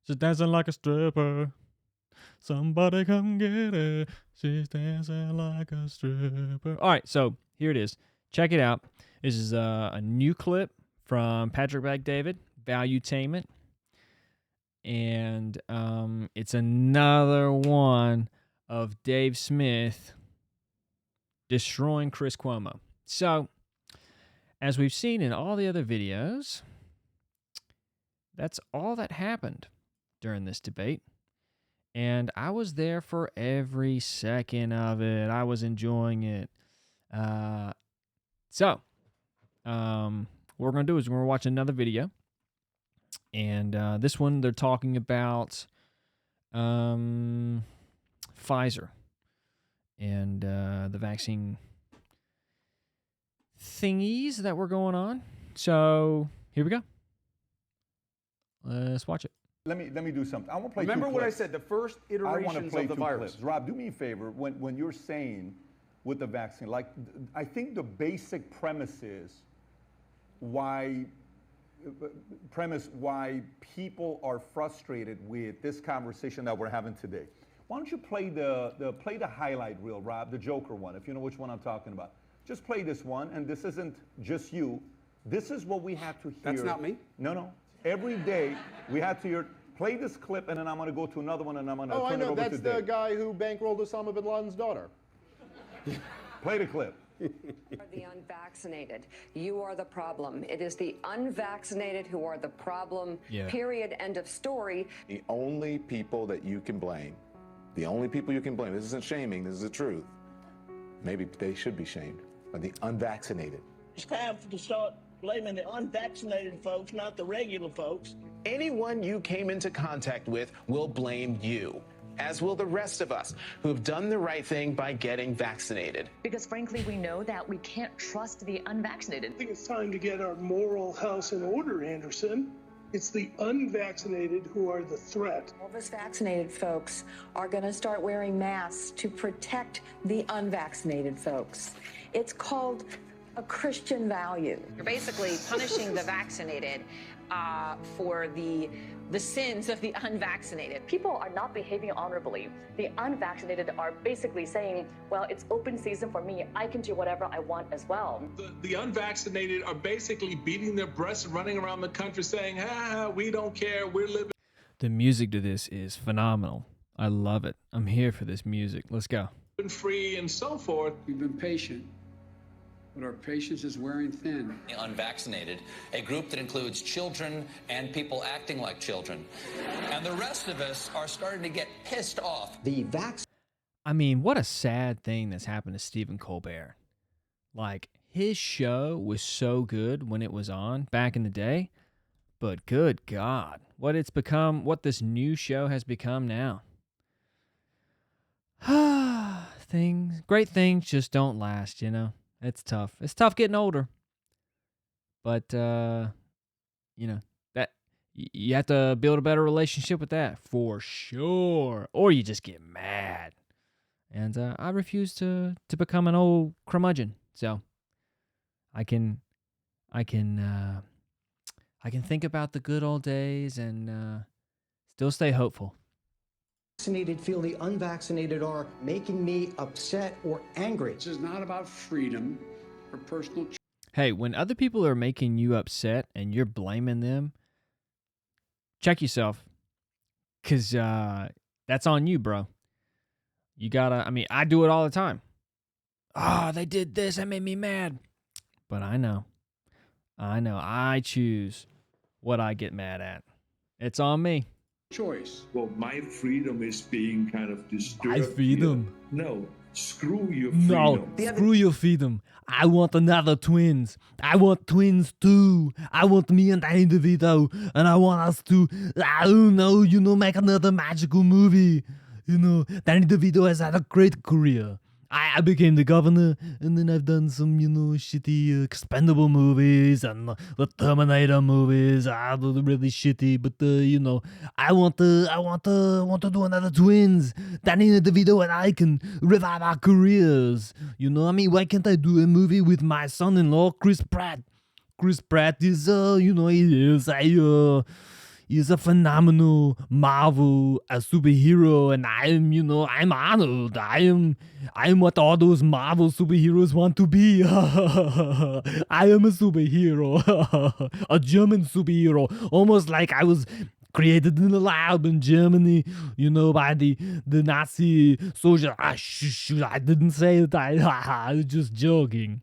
She's dancing like a stripper. Somebody come get her. She's dancing like a stripper. All right, so here it is. Check it out. This is a new clip from Patrick Bet-David, Valuetainment. And it's another one of Dave Smith destroying Chris Cuomo. So, as we've seen in all the other videos, that's all that happened during this debate. And I was there for every second of it. I was enjoying it. So, what we're going to do is we're going to watch another video. And this one, they're talking about Pfizer and the vaccine thingies that were going on. So, here we go. Let's watch it. Let me do something. I want to play. Remember two what I clips. said, the first I want to iterations play of the two virus. clips. Rob, do me a favor. When you're saying with the vaccine, like I think the basic premise is why people are frustrated with this conversation that we're having today. Why don't you play the highlight reel, Rob, the Joker one, if you know which one I'm talking about. Just play this one, and this isn't just you. This is what we have to hear. That's not me? No. Every day we have to hear. Play this clip, and then I'm going to go to another one, and I'm going to Oh, I turn it know. over to That's Dave. the guy who bankrolled Osama bin Laden's daughter. Play the clip. The unvaccinated. You are the problem. It is the unvaccinated who are the problem. Yeah. Period. End of story. The only people that you can blame, this isn't shaming, this is the truth. Maybe they should be shamed, are the unvaccinated. It's time to start blaming the unvaccinated folks, not the regular folks. Anyone you came into contact with will blame you, as will the rest of us who have done the right thing by getting vaccinated. Because frankly, we know that we can't trust the unvaccinated. I think it's time to get our moral house in order, Anderson. It's the unvaccinated who are the threat. All of us vaccinated folks are going to start wearing masks to protect the unvaccinated folks. It's called a Christian value. You're basically punishing the vaccinated for the sins of the unvaccinated. People are not behaving honorably. The unvaccinated are basically saying, well, it's open season for me. I can do whatever I want as well. The unvaccinated are basically beating their breasts and running around the country saying, we don't care, we're living. The music to this is phenomenal. I love it. I'm here for this music. Let's go. Free and so forth. We've been patient, but our patience is wearing thin. The unvaccinated, a group that includes children and people acting like children. And the rest of us are starting to get pissed off. I mean, what a sad thing that's happened to Stephen Colbert. Like, his show was so good when it was on back in the day, but good God, what it's become, what this new show has become now. Great things just don't last, you know? It's tough. It's tough getting older. But, that you have to build a better relationship with that for sure. Or you just get mad. And I refuse to become an old curmudgeon. So I can think about the good old days and still stay hopeful. Vaccinated feel the unvaccinated are making me upset or angry. This is not about freedom or personal choice. Hey, when other people are making you upset and you're blaming them, check yourself. Because that's on you, bro. You gotta, I do it all the time. They did this, that made me mad. But I know. I choose what I get mad at. It's on me. Choice. Well, my freedom is being kind of disturbed. My freedom? No, screw your freedom. No, screw your freedom. I want another twins. I want twins too. I want me and Danny DeVito. And I want us to, I don't know, make another magical movie. Danny DeVito has had a great career. I became the governor, and then I've done some, shitty expendable movies and the Terminator movies. They're really shitty, but I want to do another twins. Danny DeVito and I can revive our careers. Why can't I do a movie with my son-in-law, Chris Pratt? Chris Pratt is, he is is a phenomenal Marvel a superhero, and I'm honored. I'm what all those Marvel superheroes want to be. I am a superhero, a German superhero, almost like I was created in a lab in Germany, by the Nazi soldier. I didn't say it. I was just joking.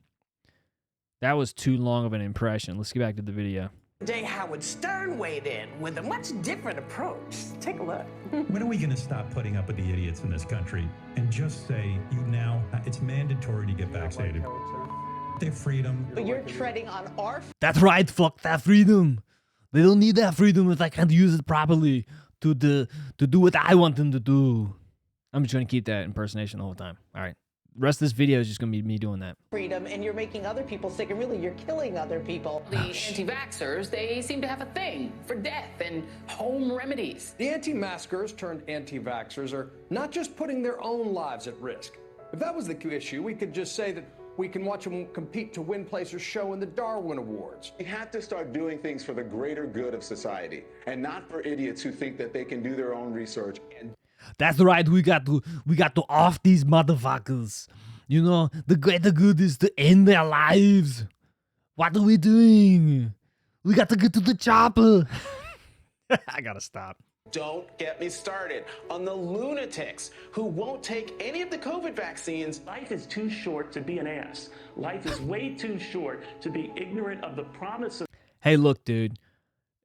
That was too long of an impression. Let's get back to the video. Today, Howard Stern weighed in with a much different approach. Take a look. When are we going to stop putting up with the idiots in this country and just say, it's mandatory to get vaccinated? Their freedom. But you're treading on our... That's right, fuck that freedom. They don't need that freedom if I can't use it properly to do what I want them to do. I'm just going to keep that impersonation the whole time. All right. The rest of this video is just going to be me doing that. Freedom, and you're making other people sick, and really, you're killing other people. The anti-vaxxers, they seem to have a thing for death and home remedies. The anti-maskers turned anti-vaxxers are not just putting their own lives at risk. If that was the issue, we could just say that we can watch them compete to win place or show in the Darwin Awards. We have to start doing things for the greater good of society, and not for idiots who think that they can do their own research. That's right, we got to off these motherfuckers. The greater good is to end their lives. What are we doing? We got to get to the chopper. I gotta stop. Don't get me started on the lunatics who won't take any of the COVID vaccines. Life is too short to be an ass. Life is way too short to be ignorant of the promise of... Hey, look, dude.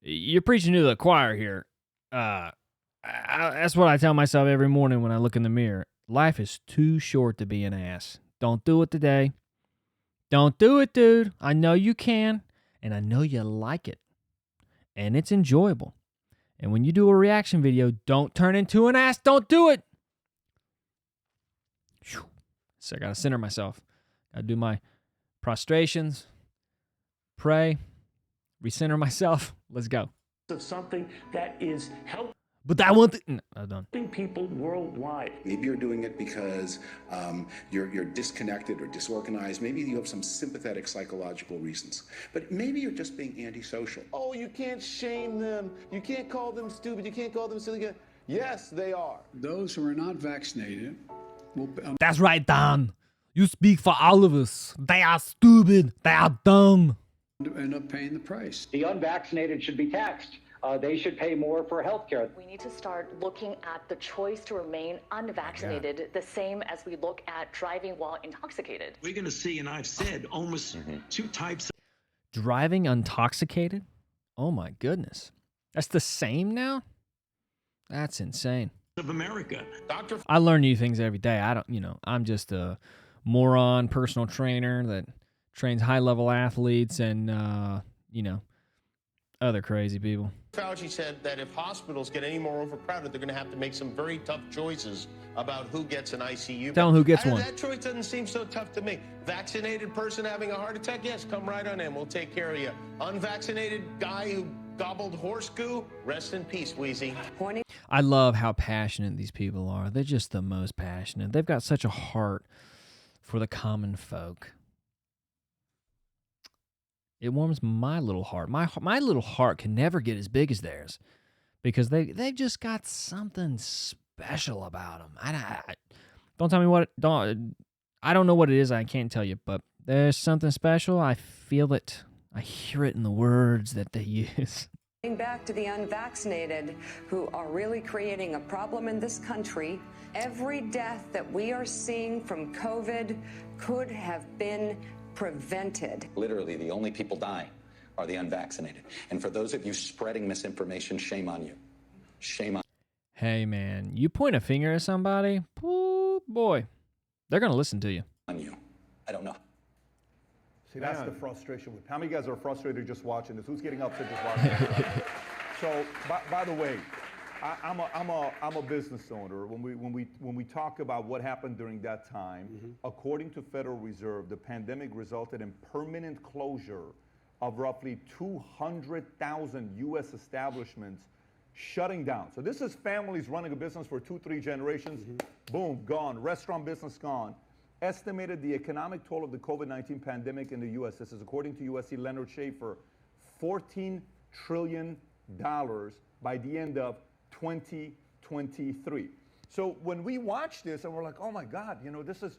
You're preaching to the choir here. That's what I tell myself every morning when I look in the mirror. Life is too short to be an ass. Don't do it today. Don't do it, dude. I know you can, and I know you like it. And it's enjoyable. And when you do a reaction video, don't turn into an ass. Don't do it. So I got to center myself. Got to do my prostrations, pray, recenter myself. Let's go. ...of something that is helping... But I want to... No, I'm done. ...people worldwide. Maybe you're doing it because you're disconnected or disorganized. Maybe you have some sympathetic psychological reasons. But maybe you're just being antisocial. Oh, you can't shame them. You can't call them stupid. You can't call them silly. Yes, they are. Those who are not vaccinated will... That's right, Don. You speak for all of us. They are stupid. They are dumb. End up paying the price. The unvaccinated should be taxed. They should pay more for health care. We need to start looking at the choice to remain unvaccinated the same as we look at driving while intoxicated. We're going to see, and I've said, almost two types. Driving intoxicated? Oh my goodness. That's the same now? That's insane. Of America. I learn new things every day. I'm just a moron personal trainer that trains high-level athletes and, other crazy people. Fauci said that if hospitals get any more overcrowded, they're going to have to make some very tough choices about who gets an ICU. Tell them who gets one. That choice doesn't seem so tough to me. Vaccinated person having a heart attack, yes, come right on in. We'll take care of you. Unvaccinated guy who gobbled horse goo, rest in peace, Wheezy. I love how passionate these people are. They're just the most passionate. They've got such a heart for the common folk. It warms my little heart. My little heart can never get as big as theirs because they've just got something special about them. Don't tell me what. I don't know what it is. I can't tell you, but there's something special. I feel it. I hear it in the words that they use. Back to the unvaccinated who are really creating a problem in this country. Every death that we are seeing from COVID could have been prevented. Literally, the only people dying are the unvaccinated. And for those of you spreading misinformation, shame on you. Shame on you. Hey, man, you point a finger at somebody, oh, boy, they're going to listen to you. On you. I don't know. See, that's the frustration. How many of you guys are frustrated just watching this? Who's getting upset just watching this? So, by the way, I'm a business owner. When we talk about what happened during that time, according to Federal Reserve, the pandemic resulted in permanent closure of roughly 200,000 U.S. establishments shutting down. So this is families running a business for 2-3 generations. Boom, gone. Restaurant business gone. Estimated the economic toll of the COVID-19 pandemic in the U.S. This is according to USC Leonard Schaefer, $14 trillion by the end of 2023. So when we watch this and we're like, oh my God, this is,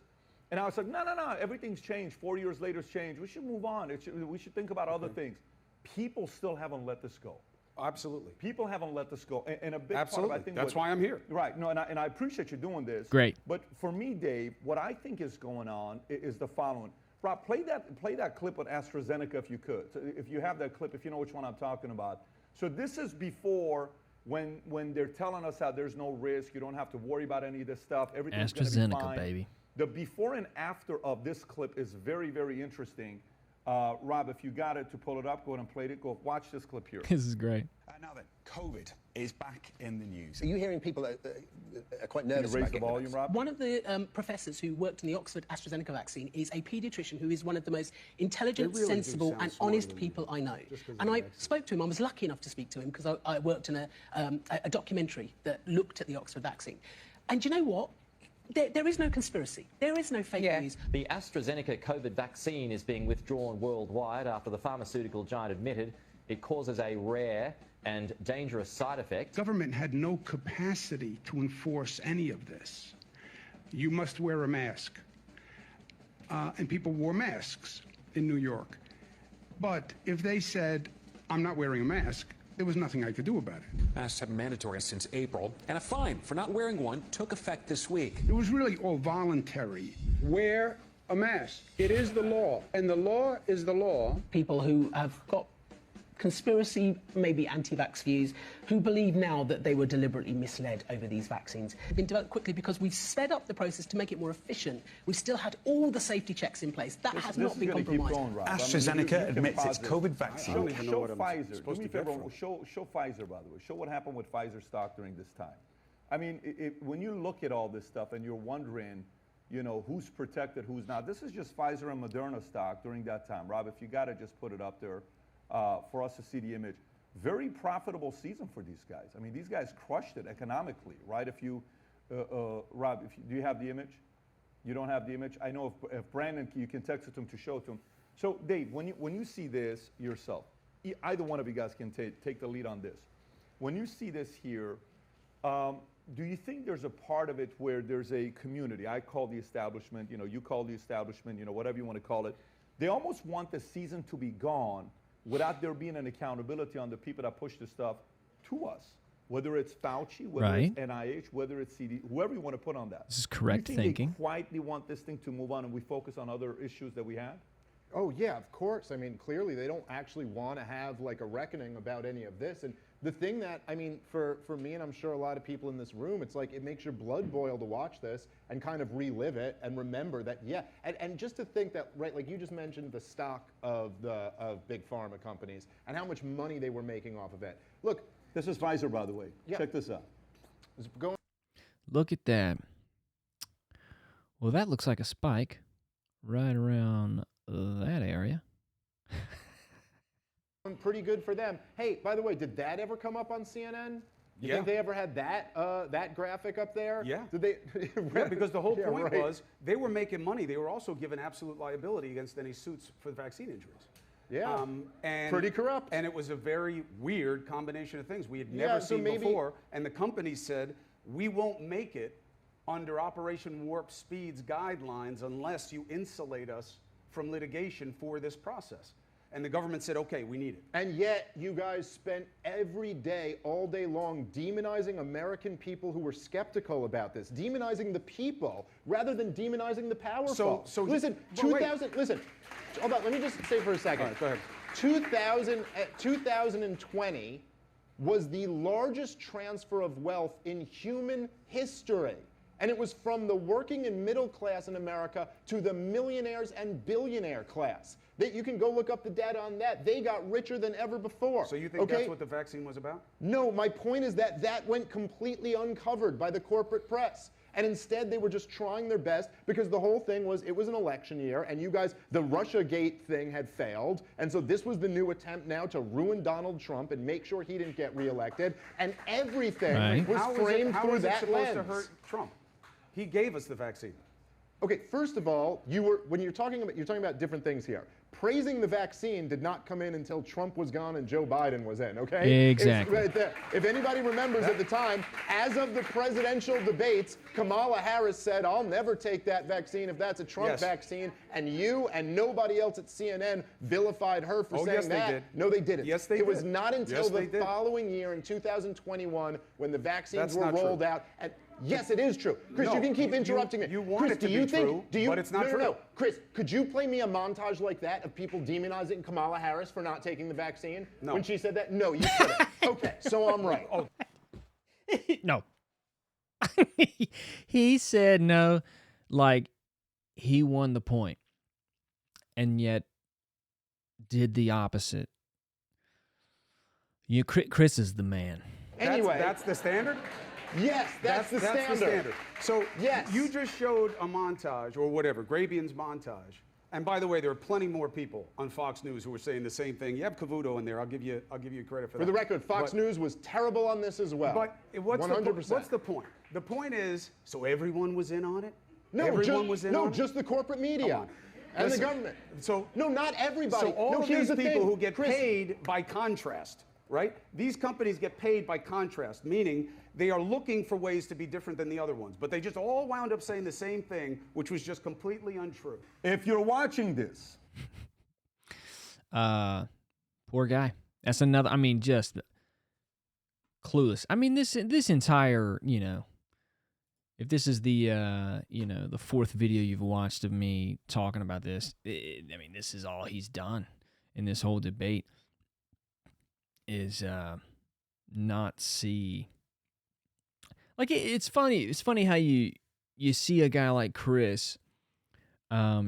and I was like, no, everything's changed. 4 years later, it's changed. We should move on. We should think about other things. People still haven't let this go. Absolutely. People haven't let this go. And a big Absolutely. part of, I think, that's why I'm here. Right. No, and I appreciate you doing this. Great. But for me, Dave, what I think is going on is the following. Rob, play that clip with AstraZeneca if you could. So if you have that clip, if you know which one I'm talking about. So this is before when they're telling us how there's no risk, you don't have to worry about any of this stuff. Everything's going to be fine. AstraZeneca, baby. The before and after of this clip is very, very interesting. Rob, if you got it to pull it up, go ahead and play it. Go watch this clip here. This is great. Now then, COVID is back in the news. Are you hearing people are quite nervous raise about the volume, Rob? One of the professors who worked in the Oxford AstraZeneca vaccine is a paediatrician who is one of the most intelligent, really sensible and honest people I know. And I spoke to him. I was lucky enough to speak to him because I worked in a documentary that looked at the Oxford vaccine. And you know what? There is no conspiracy. There is no fake news. The AstraZeneca COVID vaccine is being withdrawn worldwide after the pharmaceutical giant admitted it causes a rare and dangerous side effect. Government had no capacity to enforce any of this. You must wear a mask. And people wore masks in New York. But if they said, I'm not wearing a mask, there was nothing I could do about it. Masks have been mandatory since April, and a fine for not wearing one took effect this week. It was really all voluntary. Wear a mask. It is the law, and the law is the law. People who have got conspiracy, maybe anti-vax views, who believe now that they were deliberately misled over these vaccines. They've been developed quickly because we've sped up the process to make it more efficient. We've still had all the safety checks in place. That has not been compromised. AstraZeneca admits its COVID vaccine. Show Pfizer. Do me a favor. Show Pfizer, by the way. Show what happened with Pfizer stock during this time. I mean, when you look at all this stuff and you're wondering, who's protected, who's not. This is just Pfizer and Moderna stock during that time. Rob, if you got to just put it up there. For us to see the image. Very profitable season for these guys. I mean, these guys crushed it economically, right? If you, Rob, do you have the image? You don't have the image? I know if Brandon, you can text it to him to show it to him. So, Dave, when you see this yourself, either one of you guys can take the lead on this. When you see this here, do you think there's a part of it where there's a community? I call the establishment, you call the establishment, whatever you want to call it. They almost want the season to be gone without there being an accountability on the people that push this stuff to us, whether it's Fauci, whether it's NIH, whether it's CD, whoever you want to put on that. This is correct thinking. thinking. They quietly want this thing to move on and we focus on other issues that we have? Oh, yeah, of course. I mean, clearly they don't actually want to have like a reckoning about any of this. And the thing that, I mean, for me and I'm sure a lot of people in this room, it's like it makes your blood boil to watch this and kind of relive it and remember that, yeah. And just to think that, right, like you just mentioned the stock of big pharma companies and how much money they were making off of it. Look. This is Pfizer, by the way. Yeah. Check this out. Look at that. Well, that looks like a spike right around that area. Pretty good for them. Hey, by the way, did that ever come up on CNN? You think they ever had that graphic up there? Yeah. Did they? Yeah, because the whole point right. was they were making money. They were also given absolute liability against any suits for vaccine injuries. Yeah. And pretty corrupt. And it was a very weird combination of things we had never seen before. And the company said, we won't make it under Operation Warp Speed's guidelines unless you insulate us from litigation for this process. And the government said, okay, we need it. And yet you guys spent every day, all day long, demonizing American people who were skeptical about this, demonizing the people rather than demonizing the powerful. So listen, listen, hold on, let me just say for a second. All right, go ahead. 2020 was the largest transfer of wealth in human history. And it was from the working and middle class in America to the millionaires and billionaire class. That you can go look up the data on that. They got richer than ever before. So you think that's what the vaccine was about? No, my point is that went completely uncovered by the corporate press. And instead, they were just trying their best because the whole thing was, it was an election year, and you guys, the Russiagate thing had failed. And so this was the new attempt now to ruin Donald Trump and make sure he didn't get reelected. And everything was framed through that lens. How is it supposed to hurt Trump? He gave us the vaccine. Okay, first of all, when you're talking about different things here. praising the vaccine did not come in until Trump was gone and Joe Biden was in, okay? Exactly. It's right there. If anybody remembers at the time, as of the presidential debates, Kamala Harris said, I'll never take that vaccine if that's a Trump vaccine, and you and nobody else at CNN vilified her for saying that. They did. No, they didn't. Yes, they did. It was not until the did. following year in 2021 when the vaccines That's were not rolled true. out. And yes, it is true. Chris, No, you can keep interrupting me. You want Chris, it to do you be think, true, do you, but it's not no, true. No. Chris, could you play me a montage like that of people demonizing Kamala Harris for not taking the vaccine? No. When she said that? No, you couldn't. Okay, so I'm right. Oh. No. He said no, like he won the point, and yet did the opposite. Chris is the man. Anyway, that's the standard? Yes, that's the standard. So yes. You just showed a montage or whatever, Grabian's montage. And by the way, there are plenty more people on Fox News who are saying the same thing. You have Cavuto in there. I'll give you credit for that. For the record, Fox News was terrible on this as well. But 100%. what's the point? The point is, so everyone was in on it? No, everyone was in on it? just the corporate media and Listen, the government. So no, not everybody. So all no, of here's these the people thing, who get Chris, paid by contrast, right? These companies get paid by contrast, meaning they are looking for ways to be different than the other ones. But they just all wound up saying the same thing, which was just completely untrue. If you're watching this. Poor guy. That's another, I mean, just clueless. I mean, this entire, if this is the, the fourth video you've watched of me talking about this, I mean, this is all he's done in this whole debate is not see. Like, it's funny. It's funny how you see a guy like Chris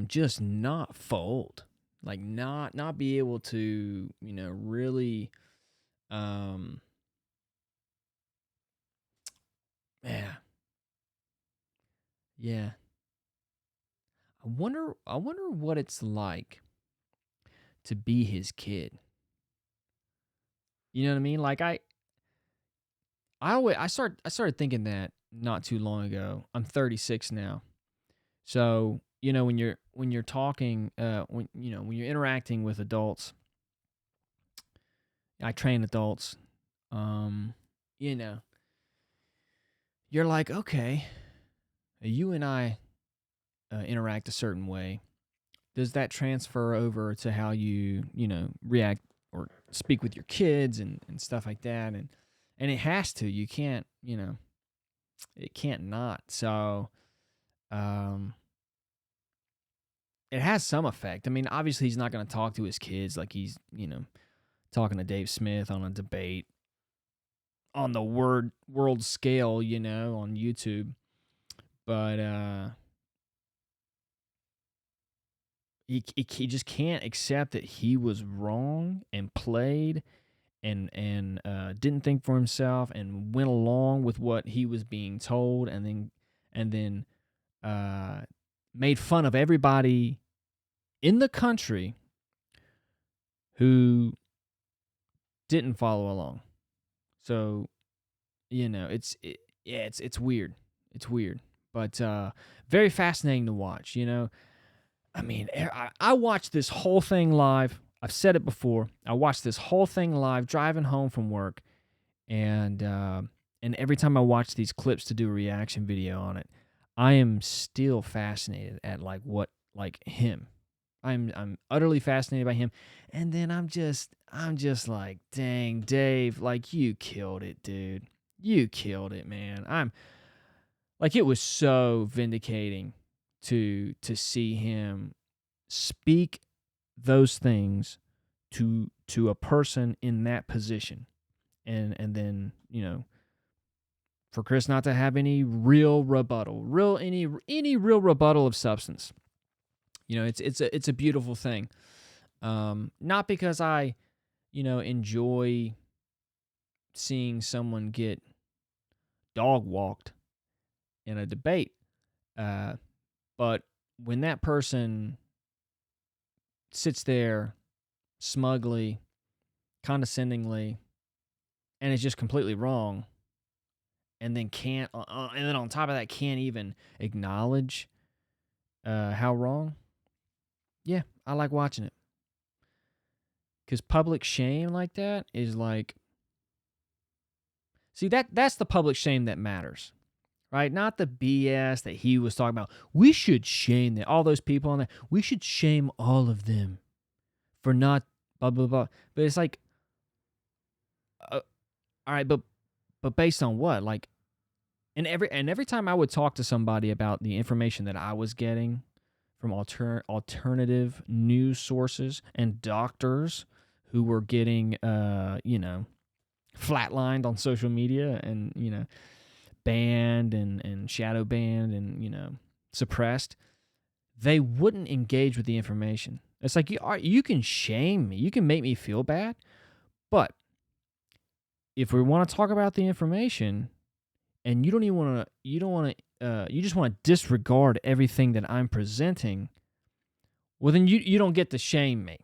just not fold. Like, not be able to, really, yeah. I wonder what it's like to be his You know what I mean? Like, I started thinking that not too long ago. I'm 36 now, so when you're talking, when you're interacting with adults, I train adults. You're like, okay, you and I interact a certain way. Does that transfer over to how you react or speak with your kids and stuff like that? And it has to. You can't, it can't not. So, it has some effect. I mean, obviously he's not going to talk to his kids like he's, talking to Dave Smith on a debate on the world scale, on YouTube. But he just can't accept that he was wrong and played and didn't think for himself and went along with what he was being told and then made fun of everybody in the country who didn't follow along. So, it's weird. It's weird, but very fascinating to watch. I mean, I watched this whole thing live. I've said it before. I watched this whole thing live driving home from work, and every time I watch these clips to do a reaction video on it, I am still fascinated at him. I'm utterly fascinated by him, and then I'm just like, dang, Dave, like, you killed it, dude. You killed it, man. I'm like, it was so vindicating to see him speak those things to a person in that position, and then for Chris not to have any real rebuttal, any real rebuttal of substance. It's a beautiful thing. Not because I, enjoy seeing someone get dog walked in a debate. But when that person sits there smugly, condescendingly, and is just completely wrong, and then on top of that can't even acknowledge how wrong. Yeah, I like watching it. Because public shame like that is like, see, that's the public shame that matters, right? Not the BS that he was talking about. We should shame all those people on that. We should shame all of them for not blah, blah, blah. But it's like, all right, but based on what? Like, and every time I would talk to somebody about the information that I was getting from alternative news sources and doctors who were getting, flatlined on social media and, banned and shadow banned and, suppressed, they wouldn't engage with the information. It's like, you can shame me. You can make me feel bad. But if we want to talk about the information and you just want to disregard everything that I'm presenting, well, then you don't get to shame me.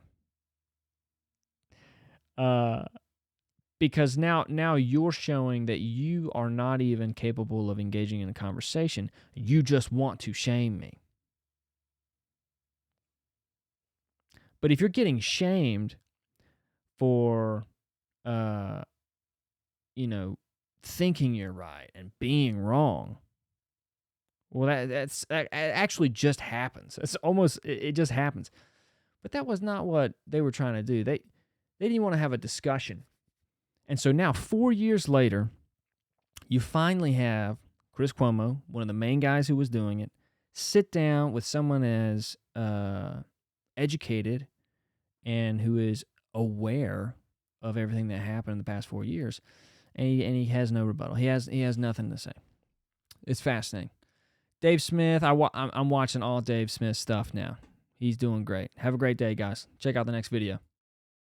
Because now you're showing that you are not even capable of engaging in a conversation. You just want to shame me. But if you're getting shamed for, thinking you're right and being wrong, well, that actually just happens. It just happens. But that was not what they were trying to do. They didn't want to have a discussion. And so now, 4 years later, you finally have Chris Cuomo, one of the main guys who was doing it, sit down with someone as educated and who is aware of everything that happened in the past 4 years, and he has no rebuttal. He has nothing to say. It's fascinating. Dave Smith, I'm watching all Dave Smith stuff now. He's doing great. Have a great day, guys. Check out the next video.